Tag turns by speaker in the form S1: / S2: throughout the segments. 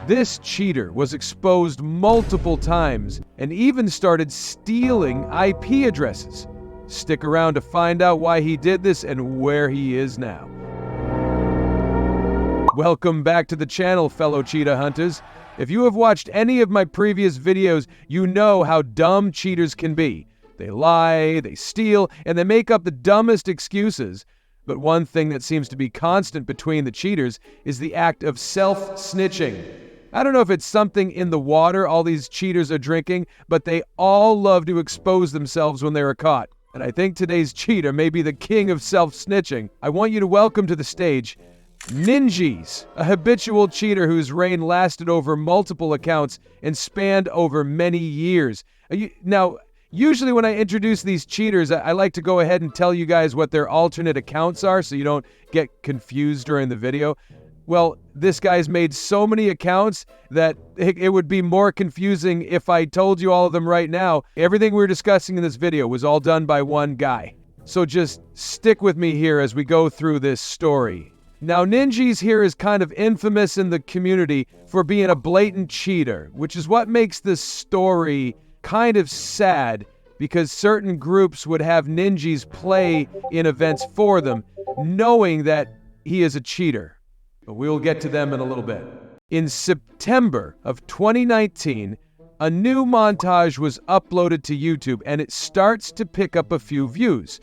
S1: This cheater was exposed multiple times and even started stealing IP addresses. Stick around to find out why he did this and where he is now. Welcome back to the channel, fellow cheetah hunters. If you have watched any of my previous videos, you know how dumb cheaters can be. They lie, they steal, and they make up the dumbest excuses. But one thing that seems to be constant between the cheaters is the act of self-snitching. I don't know if it's something in the water all these cheaters are drinking, but they all love to expose themselves when they are caught. And I think today's cheater may be the king of self-snitching. I want you to welcome to the stage Ninjies, a habitual cheater whose reign lasted over multiple accounts and spanned over many years. Now, usually when I introduce these cheaters, I like to go ahead and tell you guys what their alternate accounts are so you don't get confused during the video. Well, this guy's made so many accounts that it would be more confusing if I told you all of them right now. Everything we're discussing in this video was all done by one guy. So just stick with me here as we go through this story. Now, Ninjies here is kind of infamous in the community for being a blatant cheater, which is what makes this story kind of sad, because certain groups would have Ninjies play in events for them, knowing that he is a cheater. But we'll get to them in a little bit. In September of 2019, a new montage was uploaded to YouTube, and it starts to pick up a few views.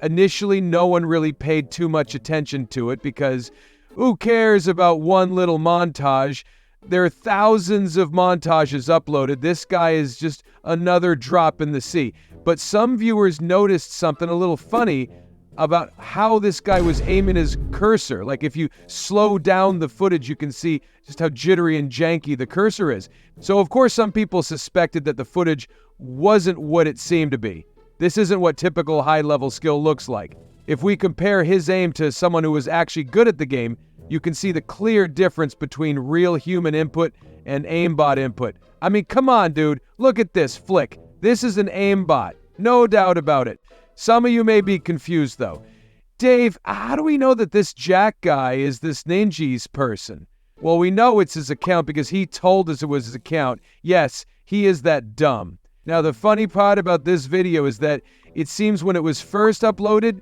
S1: Initially, no one really paid too much attention to it because who cares about one little montage? There are thousands of montages uploaded. This guy is just another drop in the sea. But some viewers noticed something a little funny about how this guy was aiming his cursor. Like if you slow down the footage, you can see just how jittery and janky the cursor is. So of course, some people suspected that the footage wasn't what it seemed to be. This isn't what typical high-level skill looks like. If we compare his aim to someone who was actually good at the game, you can see the clear difference between real human input and aimbot input. I mean, come on, dude. Look at this flick. This is an aimbot. No doubt about it. Some of you may be confused, though. Dave, how do we know that this Jack guy is this Ninjies person? Well, we know it's his account because he told us it was his account. Yes, he is that dumb. Now, the funny part about this video is that it seems when it was first uploaded,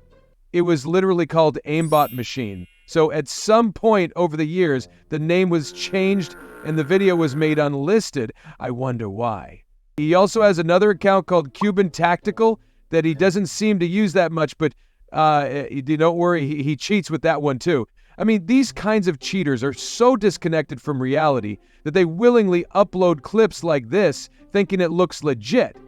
S1: it was literally called Aimbot Machine. So at some point over the years, the name was changed and the video was made unlisted. I wonder why. He also has another account called Cuban Tactical that he doesn't seem to use that much, but don't worry, he cheats with that one too. I mean, these kinds of cheaters are so disconnected from reality that they willingly upload clips like this, thinking it looks legit.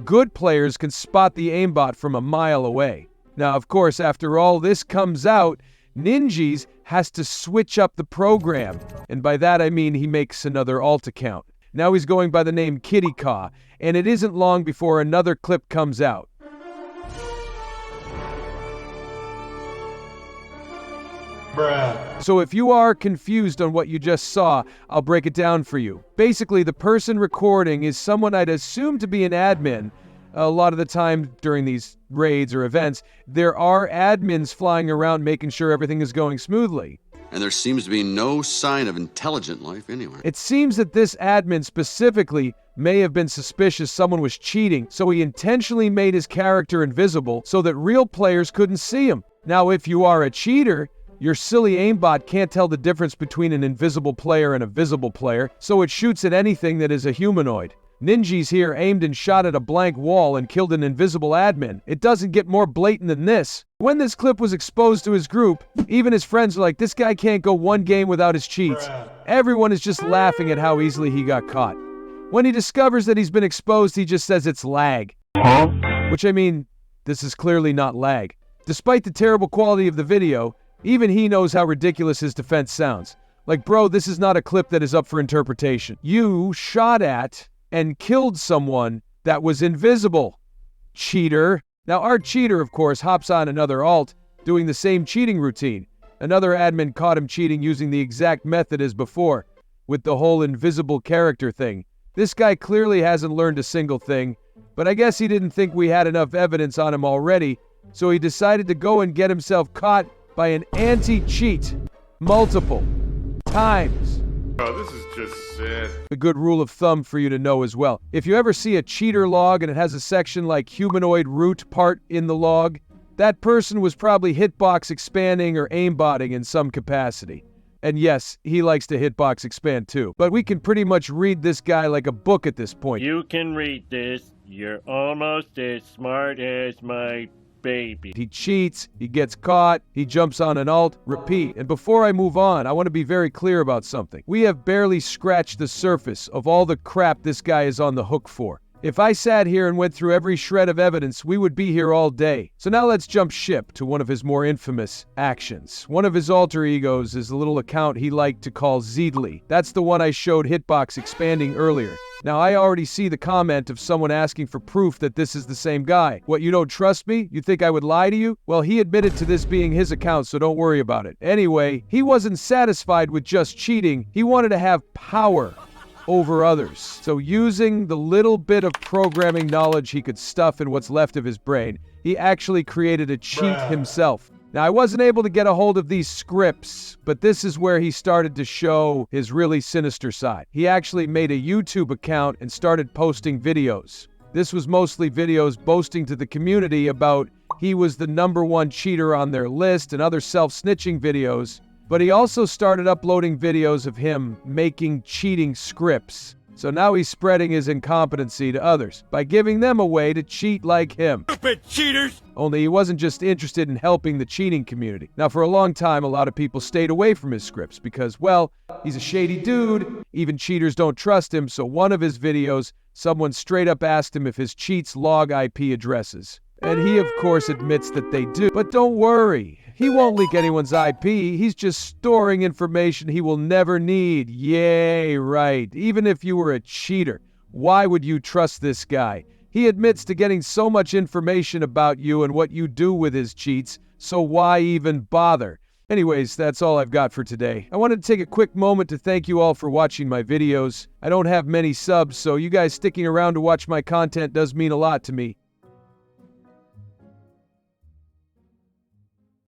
S1: Good players can spot the aimbot from a mile away. Now, of course, after all this comes out, Ninjies has to switch up the program. And by that, I mean he makes another alt account. Now he's going by the name Kitty Caw, and it isn't long before another clip comes out. Bruh. So if you are confused on what you just saw, I'll break it down for you. Basically, the person recording is someone I'd assume to be an admin. A lot of the time during these raids or events, there are admins flying around making sure everything is going smoothly.
S2: And there seems to be no sign of intelligent life anywhere.
S1: It seems that this admin specifically may have been suspicious someone was cheating, so he intentionally made his character invisible so that real players couldn't see him. Now, if you are a cheater, your silly aimbot can't tell the difference between an invisible player and a visible player, so it shoots at anything that is a humanoid. Ninjies here aimed and shot at a blank wall and killed an invisible admin. It doesn't get more blatant than this. When this clip was exposed to his group, even his friends were like, this guy can't go one game without his cheats. Everyone is just laughing at how easily he got caught. When he discovers that he's been exposed, he just says it's lag. Which, I mean, this is clearly not lag. Despite the terrible quality of the video, even he knows how ridiculous his defense sounds. Like, bro, this is not a clip that is up for interpretation. You shot at and killed someone that was invisible. Cheater. Now, our cheater, of course, hops on another alt, doing the same cheating routine. Another admin caught him cheating using the exact method as before, with the whole invisible character thing. This guy clearly hasn't learned a single thing, but I guess he didn't think we had enough evidence on him already, so he decided to go and get himself caught by an anti-cheat multiple times.
S3: Oh, this is just sad.
S1: A good rule of thumb for you to know as well. If you ever see a cheater log and it has a section like humanoid root part in the log, that person was probably hitbox expanding or aimbotting in some capacity. And yes, he likes to hitbox expand too. But we can pretty much read this guy like a book at this point.
S4: You can read this. You're almost as smart as my baby.
S1: He cheats, he gets caught, he jumps on an alt, repeat. And before I move on, I want to be very clear about something. We have barely scratched the surface of all the crap this guy is on the hook for. If I sat here and went through every shred of evidence, we would be here all day. So now let's jump ship to one of his more infamous actions. One of his alter egos is a little account he liked to call Zeedly. That's the one I showed hitbox expanding earlier. Now, I already see the comment of someone asking for proof that this is the same guy. What, you don't trust me? You think I would lie to you? Well, he admitted to this being his account, so don't worry about it. Anyway, he wasn't satisfied with just cheating. He wanted to have power over others. So using the little bit of programming knowledge he could stuff in what's left of his brain, he actually created a cheat himself. Now, I wasn't able to get a hold of these scripts, but this is where he started to show his really sinister side. He actually made a YouTube account and started posting videos. This was mostly videos boasting to the community about he was the #1 cheater on their list and other self-snitching videos. But he also started uploading videos of him making cheating scripts. So now he's spreading his incompetency to others by giving them a way to cheat like him.
S4: Stupid cheaters!
S1: Only he wasn't just interested in helping the cheating community. Now, for a long time, a lot of people stayed away from his scripts because, well, he's a shady dude. Even cheaters don't trust him. So one of his videos, someone straight up asked him if his cheats log IP addresses. And he, of course, admits that they do. But don't worry. He won't leak anyone's IP. He's just storing information he will never need. Yay, right. Even if you were a cheater, why would you trust this guy? He admits to getting so much information about you and what you do with his cheats, so why even bother? Anyways, that's all I've got for today. I wanted to take a quick moment to thank you all for watching my videos. I don't have many subs, so you guys sticking around to watch my content does mean a lot to me.